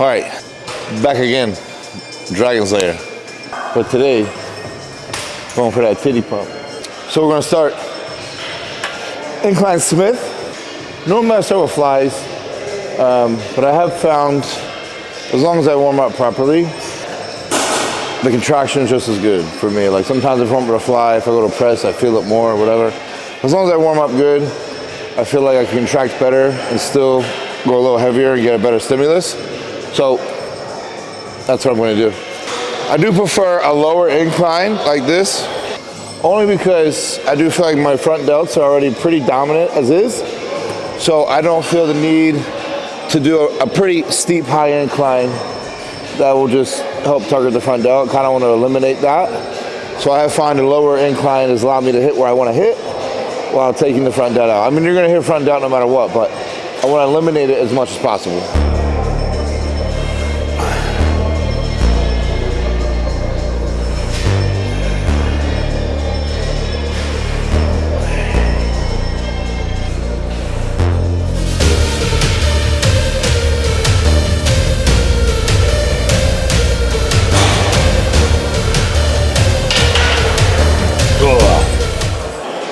All right, back again, Dragon Slayer. But today, going for that titty pump. So we're gonna start incline Smith. Normally I start with flies, but I have found, as long as I warm up properly, the contraction is just as good for me. Like sometimes if I warm up with a fly, if I go to press, I feel it more or whatever. As long as I warm up good, I feel like I can contract better and still go a little heavier and get a better stimulus. So that's what I'm gonna do. I do prefer a lower incline like this, only because I do feel like my front delts are already pretty dominant as is. So I don't feel the need to do a pretty steep high incline that will just help target the front delt. Kind of want to eliminate that. So I find a lower incline has allowed me to hit where I want to hit while taking the front delt out. I mean, you're gonna hit front delt no matter what, but I want to eliminate it as much as possible.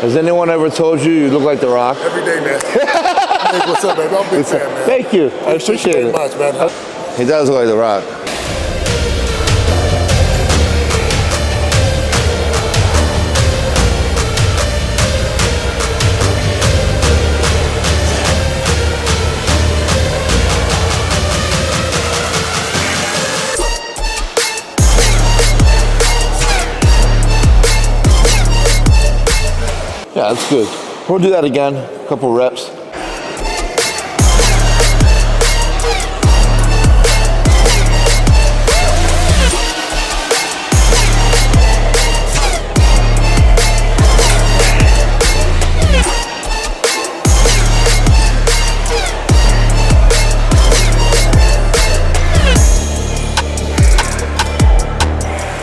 Has anyone ever told you you look like The Rock? Every day, man. Hey, what's up, baby? I'm a big fan, man. Thank you. I appreciate it. Much, man. He does look like The Rock. Yeah, that's good. We'll do that again, a couple reps.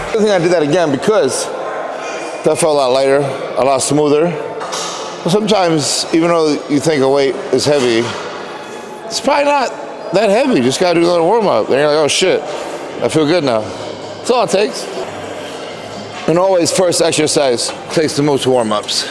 I think I did that again because that felt a lot lighter, a lot smoother. Sometimes, even though you think a weight is heavy, it's probably not that heavy. You just gotta do a little warm up. Then you're like, oh shit, I feel good now. That's all it takes. And always, first exercise takes the most warm ups.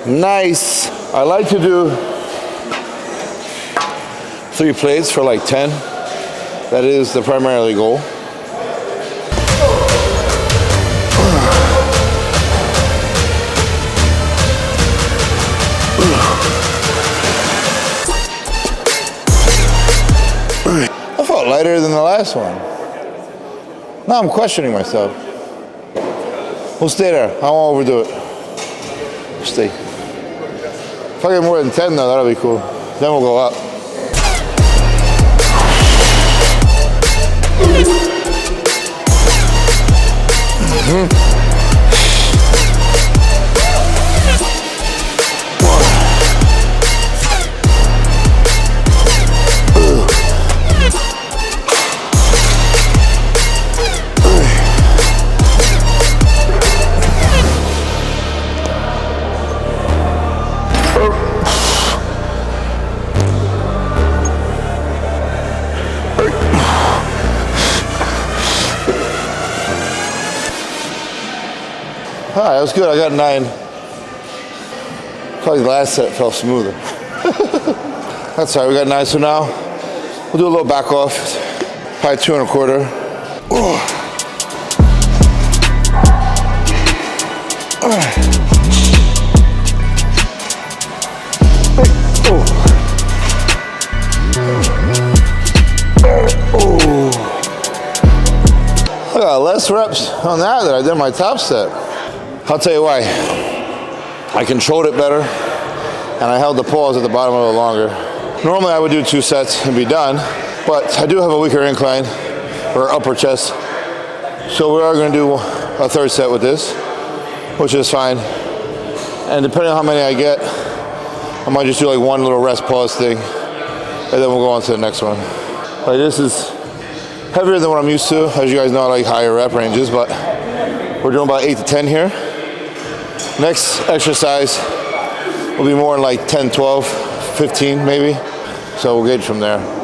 Nice. I like to do 3 plates for like 10. That is the primary goal. I felt lighter than the last one. Now I'm questioning myself. We'll stay there. I won't overdo it. Stay. If I get more than 10 though, that'll be cool. Then we'll go up. All right, that was good. I got 9. Probably the last set felt smoother. That's all right, we got 9. So now we'll do a little back off. Probably 2 1/4. All right. I got less reps on that than I did on my top set. I'll tell you why. I controlled it better, and I held the pause at the bottom a little longer. Normally I would do 2 sets and be done, but I do have a weaker incline or upper chest. So we are going to do a third set with this, which is fine. And depending on how many I get, I might just do like one little rest pause thing, and then we'll go on to the next one. Like this is heavier than what I'm used to. As you guys know, I like higher rep ranges, but we're doing about 8 to 10 here. Next exercise will be more like 10, 12, 15 maybe. So we'll gauge from there.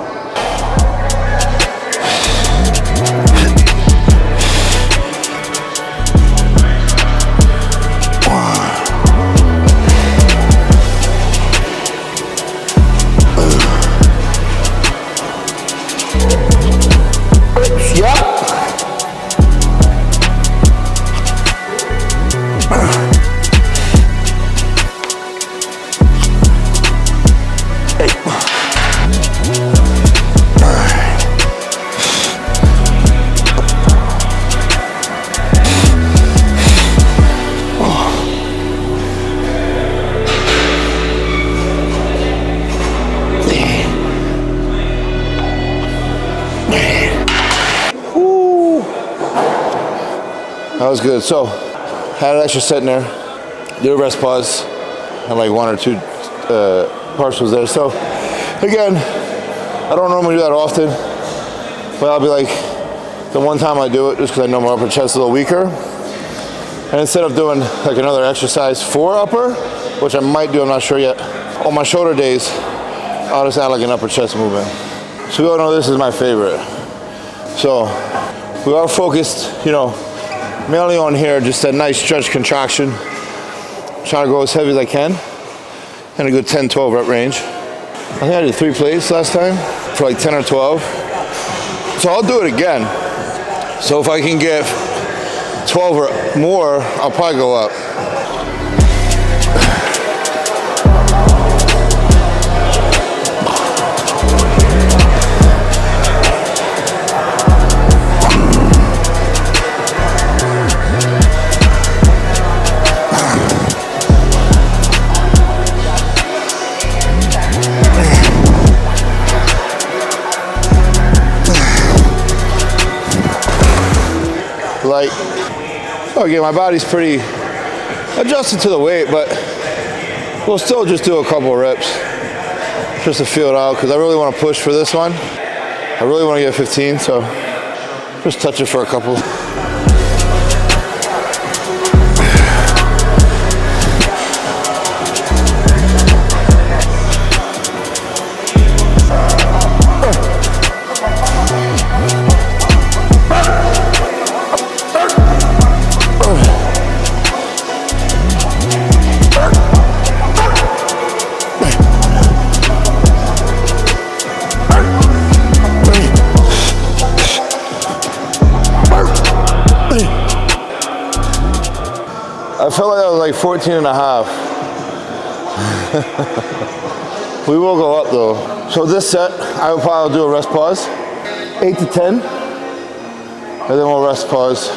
That was good. So, had an extra set in there, did a rest pause, and like 1 or 2 partials there. So, again, I don't normally do that often, but I'll be like, the one time I do it, just because I know my upper chest is a little weaker. And instead of doing like another exercise for upper, which I might do, I'm not sure yet, on my shoulder days, I'll just add like an upper chest movement. So we all know this is my favorite. So, we are focused, you know, mainly on here, just a nice stretch contraction. Trying to go as heavy as I can in a good 10, 12 rep range. I think I did 3 plates last time for like 10 or 12. So I'll do it again. So if I can get 12 or more, I'll probably go up. Like, okay, my body's pretty adjusted to the weight, but we'll still just do a couple reps just to feel it out, because I really want to push for this one. I really want to get 15, so just touch it for a couple. I felt like I was like 14 and a half. We will go up though. So this set, I will probably do a rest pause, 8 to 10, and then we'll rest pause.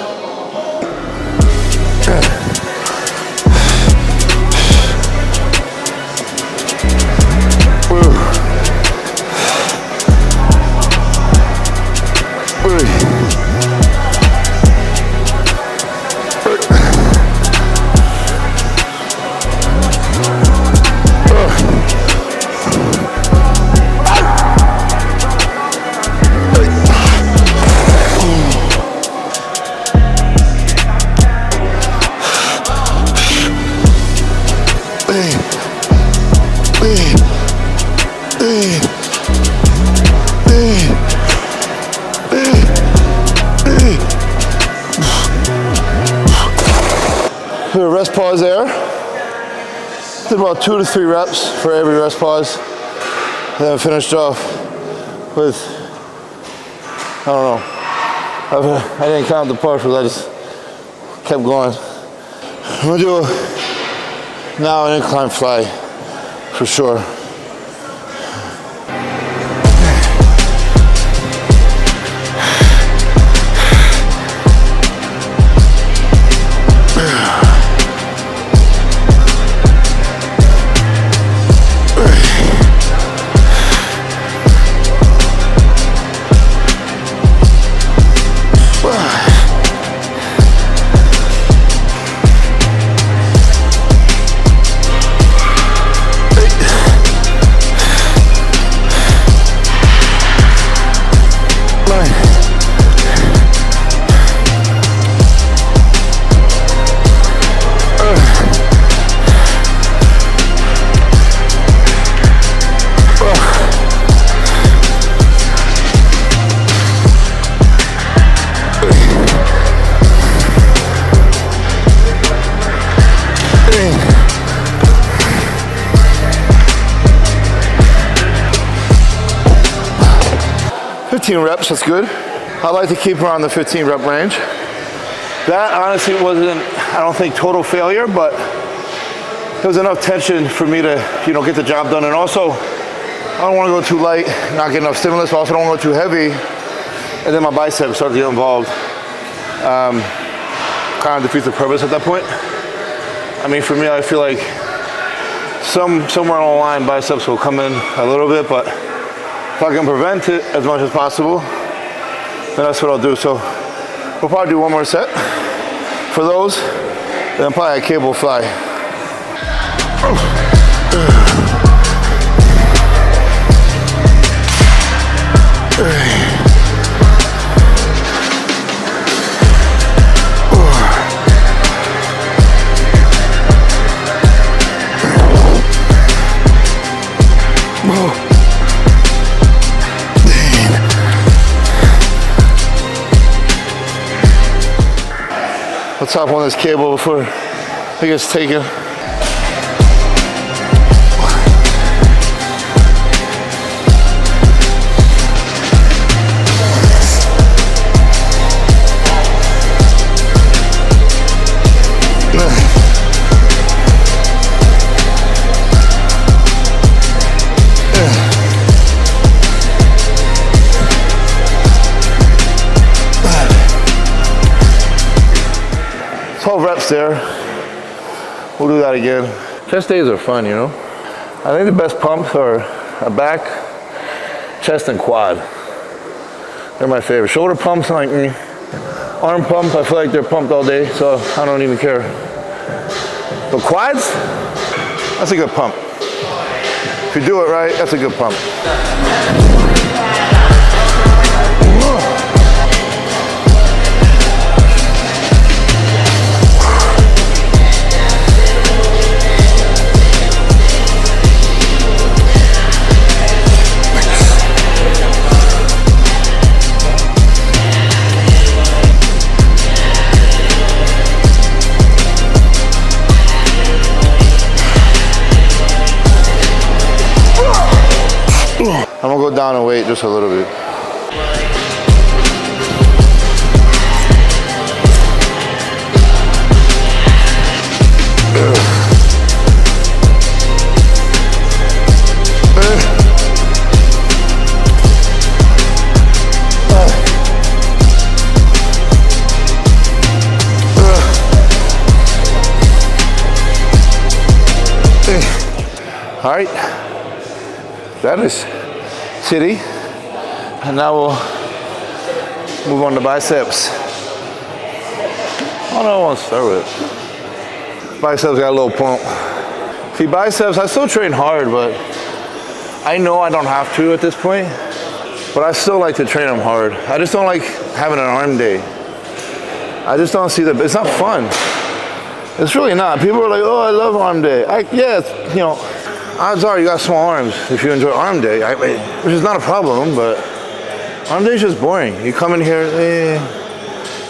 Put a rest pause there. Did about 2 to 3 reps for every rest pause. And then finished off with, I don't know. I didn't count the partials, I just kept going. I'm gonna do now an incline fly for sure. 15 reps, that's good. I like to keep around the 15 rep range. That honestly wasn't, I don't think, total failure, but there was enough tension for me to, get the job done. And also, I don't want to go too light, not get enough stimulus, but also don't want to go too heavy, and then my biceps start to get involved. Kind of defeats the purpose at that point. I mean, for me, I feel like somewhere along the line, biceps will come in a little bit, but if I can prevent it as much as possible, then that's what I'll do. So we'll probably do one more set for those, then probably a cable fly. Let's hop on this cable before it gets taken. There. We'll do that again. Chest days are fun, I think the best pumps are a back, chest, and quad. They're my favorite. Shoulder pumps, like me. Arm pump, I feel like they're pumped all day, so I don't even care. But quads, that's a good pump. If you do it right, that's a good pump. I'm gonna go down in weight just a little bit. All right, that is titty, and now we'll move on to biceps. I don't know what I want to start with. Biceps got a little pump. See, biceps, I still train hard, but I know I don't have to at this point, but I still like to train them hard. I just don't like having an arm day. I just don't see it's not fun. It's really not. People are like, oh, I love arm day. Odds are you got small arms if you enjoy arm day, which is not a problem, but arm day is just boring. You come in here,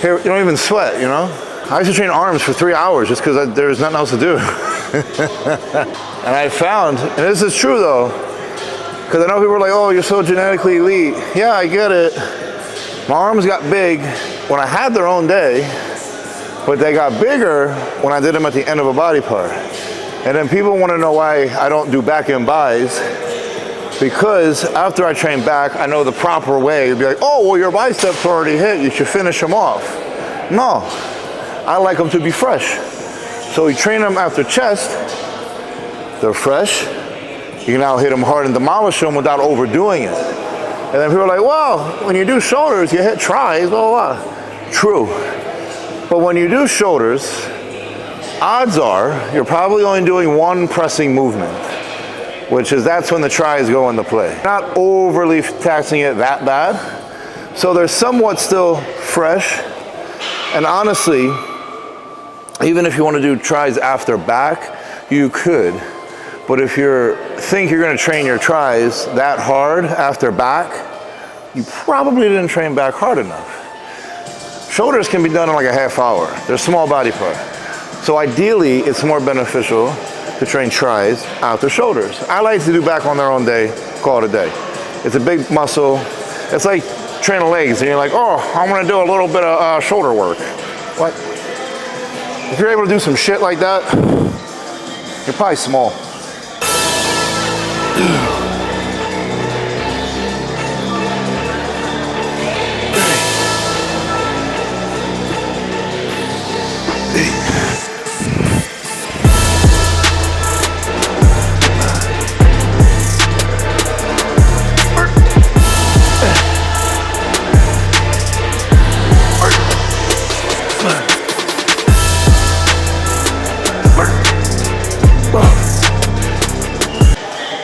you don't even sweat, I used to train arms for 3 hours just because there's nothing else to do. And I found, and this is true though, because I know people are like, oh, you're so genetically elite. Yeah, I get it. My arms got big when I had their own day, but they got bigger when I did them at the end of a body part. And then people want to know why I don't do back and bis, because after I train back, I know the proper way. You'd be like, oh, well, your biceps are already hit. You should finish them off. No, I like them to be fresh. So we train them after chest. They're fresh. You can now hit them hard and demolish them without overdoing it. And then people are like, well, when you do shoulders, you hit tries, blah, blah, blah. True. But when you do shoulders, odds are you're probably only doing one pressing movement, that's when the tries go into play. Not overly taxing it that bad. So they're somewhat still fresh. And honestly, even if you want to do tries after back, you could. But if you think you're going to train your tries that hard after back, you probably didn't train back hard enough. Shoulders can be done in like a half hour. They're a small body part. So ideally, it's more beneficial to train tries after shoulders. I like to do back on their own day, call it a day. It's a big muscle. It's like training legs and you're like, oh, I'm gonna do a little bit of shoulder work. What? If you're able to do some shit like that, you're probably small.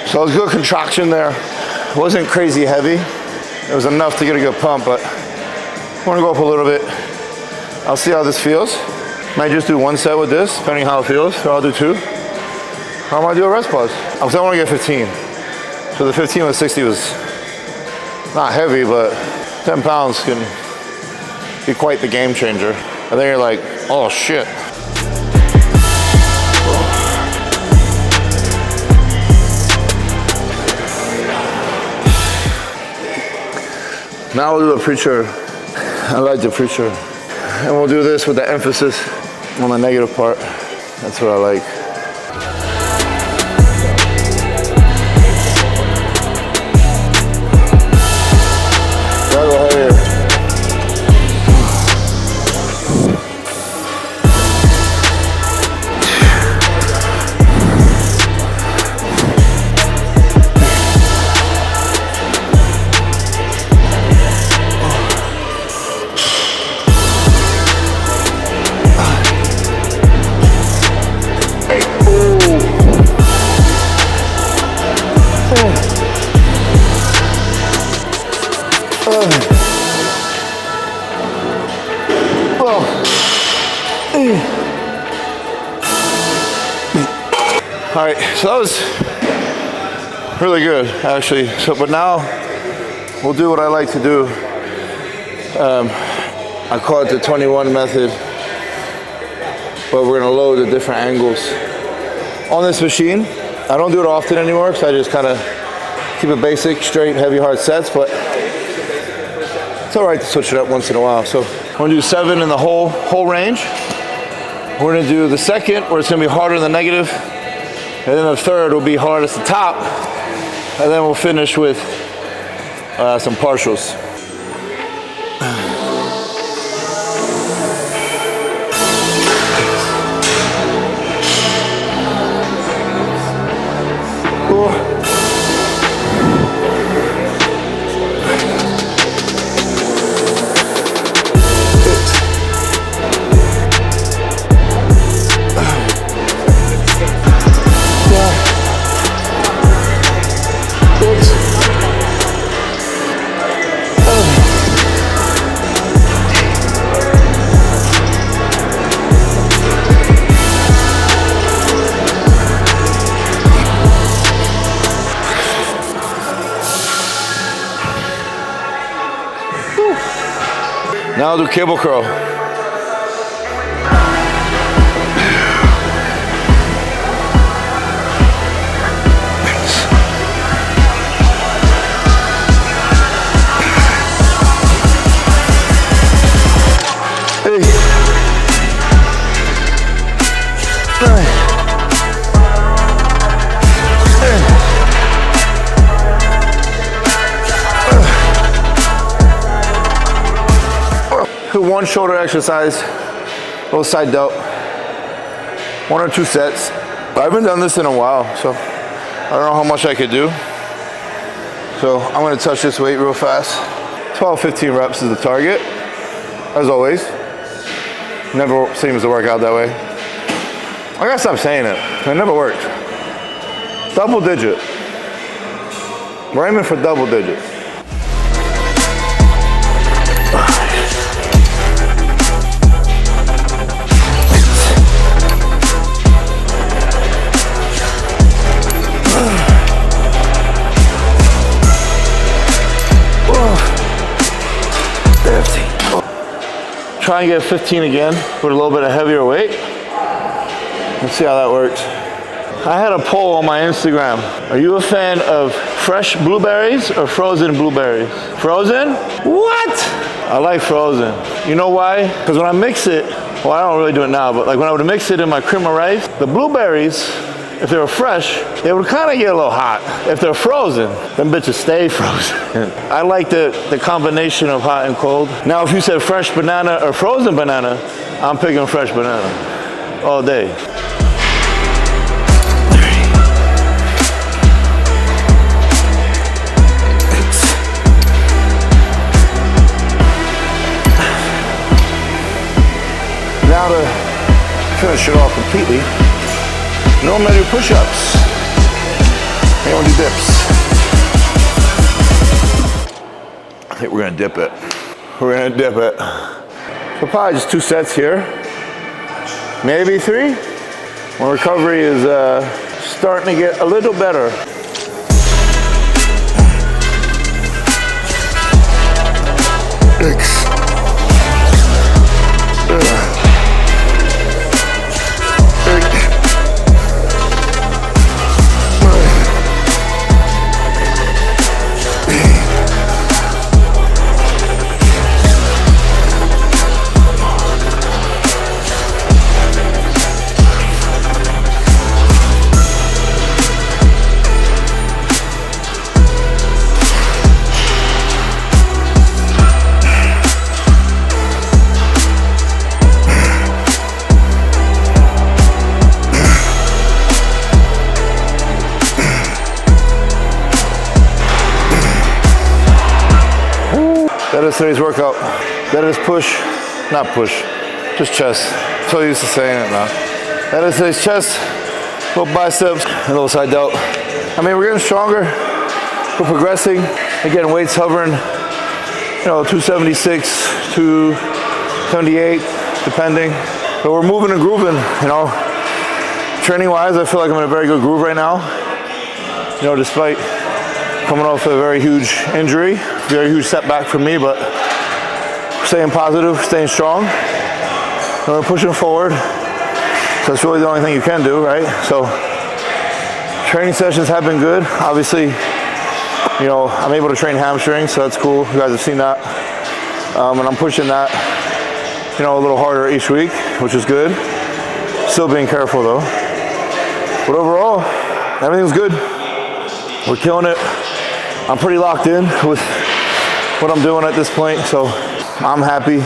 So it was good contraction there. It wasn't crazy heavy. It was enough to get a good pump, but I want to go up a little bit. I'll see how this feels. Might just do one set with this, depending how it feels, or I'll do two. Or I might do a rest pause. Because I want to get 15. So the 15 with 60 was not heavy, but 10 pounds can be quite the game changer. And then you're like, oh shit. Now we'll do a preacher. I like the preacher. And we'll do this with the emphasis on the negative part. That's what I like. Gotta go heavier. All right, so that was really good, actually. So, but now we'll do what I like to do. I call it the 21 method, but we're gonna load the different angles on this machine. I don't do it often anymore because I just kind of keep it basic, straight, heavy, hard sets, but it's all right to switch it up once in a while. So we're gonna do 7 in the whole range. We're gonna do the second where it's gonna be harder than the negative, and then the third will be hardest at the top, and then we'll finish with some partials. Now I'll do cable curl. One shoulder exercise, little side delt, 1 or 2 sets. I haven't done this in a while, so I don't know how much I could do. So I'm gonna touch this weight real fast. 12, 15 reps is the target, as always. Never seems to work out that way. I gotta stop saying it, it never worked. Double digit. We're aiming for double digits. Try and get 15 again with a little bit of heavier weight. Let's see how that works. I had a poll on my Instagram. Are you a fan of fresh blueberries or frozen blueberries? Frozen? What? I like frozen. You know why? Because when I mix it, well, I don't really do it now, but like when I would mix it in my cream of rice, the blueberries, if they were fresh, they would kind of get a little hot. If they're frozen, them bitches stay frozen. I like the combination of hot and cold. Now, if you said fresh banana or frozen banana, I'm picking fresh banana all day. Now to finish it off completely, normally I do push-ups. I don't do dips. I think we're gonna dip it. We're gonna dip it. So probably just 2 sets here, maybe 3. My recovery is starting to get a little better. That is today's workout. That is push, not push, just chest. So used to saying it now. That is today's chest, little biceps, and a little side delt. I mean, we're getting stronger, we're progressing, again, weights hovering, 276, 278, depending. But we're moving and grooving, Training-wise, I feel like I'm in a very good groove right now. Despite coming off a very huge injury, very huge setback for me, but staying positive, staying strong, and we're pushing forward. So that's really the only thing you can do, right? So training sessions have been good. Obviously, I'm able to train hamstrings, so that's cool. You guys have seen that. And I'm pushing that, a little harder each week, which is good. Still being careful though. But overall, everything's good. We're killing it. I'm pretty locked in with what I'm doing at this point, so I'm happy.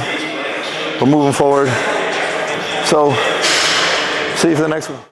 We're moving forward. So, see you for the next one.